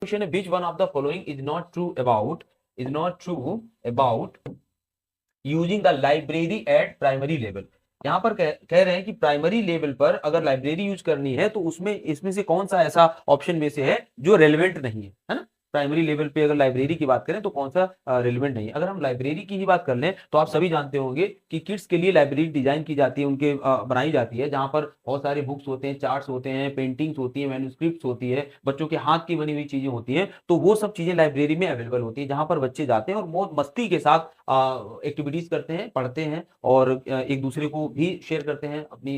Question है which one of the following is not true about using the library at primary level. यहाँ पर कह रहे हैं कि प्राइमरी लेवल पर अगर लाइब्रेरी यूज करनी है तो उसमें इसमें से कौन सा ऐसा ऑप्शन में से है जो रेलिवेंट नहीं है ना। प्राइमरी लेवल पे अगर लाइब्रेरी की बात करें तो कौन सा रेलिवेंट नहीं है। अगर हम लाइब्रेरी की ही बात कर लें तो आप सभी जानते होंगे कि किड्स के लिए लाइब्रेरी डिजाइन की जाती है, उनके बनाई जाती है, जहां पर बहुत सारे बुक्स होते हैं, चार्ट्स होते हैं, पेंटिंग्स होती है, मैन्युस्क्रिप्ट्स होती है, बच्चों के हाथ की बनी हुई चीजें होती हैं। तो वो सब चीजें लाइब्रेरी में अवेलेबल होती है, जहां पर बच्चे जाते हैं और बहुत मस्ती के साथ एक्टिविटीज करते हैं, पढ़ते हैं और एक दूसरे को भी शेयर करते हैं अपनी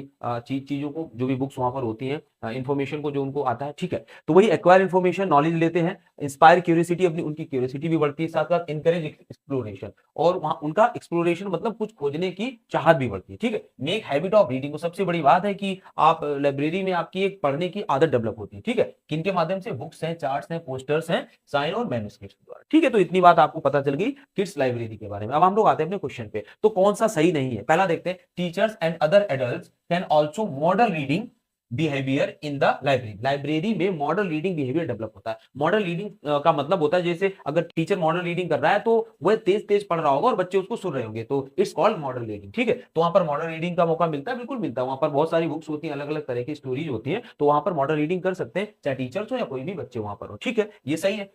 चीजों को, जो भी बुक्स वहां पर होती हैं, इन्फॉर्मेशन को जो उनको आता है। ठीक है, तो वही एक्वायर इन्फॉर्मेशन, नॉलेज लेते हैं, इंस्पायर क्यूरियोसिटी, अपनी उनकी क्यूरियोसिटी भी बढ़ती है, साथ साथ इनकरेज एक्सप्लोरेशन, और वहां उनका एक्सप्लोरेशन मतलब कुछ खोजने की चाहत भी बढ़ती है। ठीक है, मेक हैबिट ऑफ रीडिंग, सबसे बड़ी बात है कि आप लाइब्रेरी में आपकी एक पढ़ने की आदत डेवलप होती है। ठीक है, किनके माध्यम से? बुक्स हैं, चार्ट्स हैं, पोस्टर्स हैं, साइन और मैन्युस्क्रिप्ट्स द्वारा। ठीक है, तो इतनी बात आपको पता चल गई किड्स लाइब्रेरी के बारे में। अब हम लोग आते हैं अपने क्वेश्चन पे, तो कौन सा सही नहीं है। पहला देखते हैं, teachers and other adults can also model reading behaviour in the library. Library में मॉडल रीडिंग बिहेवियर डेवलप होता है। मॉडल रीडिंग का मतलब होता है जैसे अगर टीचर मॉडल रीडिंग कर रहा है तो वह तेज तेज पढ़ रहा होगा और बच्चे उसको सुन रहे होंगे, तो इट्स कॉल्ड मॉडल रीडिंग। ठीक है, तो वहां पर मॉडल रीडिंग का मौका मिलता है, बिल्कुल मिलता है। वहां पर बहुत सारी बुक्स होती हैं, अलग अलग तरह की स्टोरीज होती हैं, तो वहां पर मॉडल रीडिंग कर सकते हैं, चाहे टीचर्स हो या कोई भी बच्चे वहां पर हो। ठीक है, ये सही है।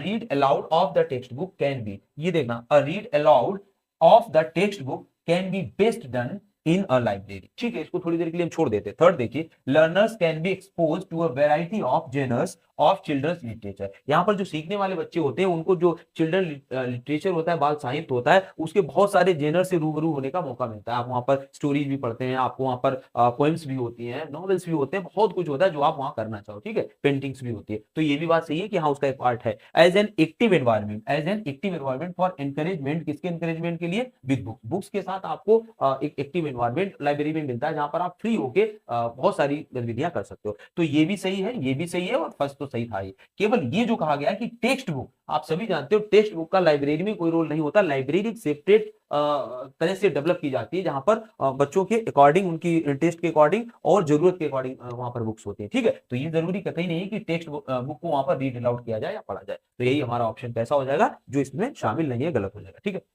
Read aloud of the text book can be, ये देखना, read aloud of the text book can be best done in a library. ठीक है, इसको थोड़ी देर के लिए हम छोड़ देते हैं। थर्ड देखिए, learners can be expose to a variety of genres of children's literature. यहाँ पर जो सीखने वाले बच्चे होते हैं उनको जो चिल्ड्रन लिटरेचर होता है, बाल साहित्य होता है, उसके बहुत सारे जेनर से रूबरू होने का मौका मिलता है। आप वहां पर स्टोरीज भी पढ़ते हैं, आपको वहां पर पोएम्स भी होती हैं, नॉवेल्स भी होते हैं, बहुत कुछ होता है जो आप वहां करना चाहो। ठीक है, पेंटिंग्स भी होती है, तो ये भी बात सही है कि हाँ उसका एक पार्ट है। As an active environment, as an active environment for encouragement, किसके एनकरेजमेंट के लिए? विद बुक्स, बुक्स के साथ आपको एक एक्टिव एनवायरमेंट लाइब्रेरी में मिलता है, जहां पर आप फ्री होके बहुत सारी गतिविधियां कर सकते हो। तो ये भी सही है, ये भी सही है, और फर्स्ट तो सही था ही। केवल ये जो कहा गया है कि टेक्स्ट बुक, आप सभी जानते हो टेक्स्ट बुक का लाइब्रेरी में कोई रोल नहीं होता। लाइब्रेरी एक सेपरेट तरह से डेवलप की जाती है, जहां पर बच्चों के अकॉर्डिंग, उनकी टेस्ट के अकॉर्डिंग और जरूरत के अकॉर्डिंग वहां पर बुक्स होती है। ठीक है, तो ये जरूरी कतई नहीं है कि टेक्स्ट बुक को वहां पर रीड अलाउड किया जाए या पढ़ा जाए। तो यही हमारा ऑप्शन कैसा हो जाएगा, जो इसमें शामिल नहीं है, गलत हो जाएगा। ठीक है।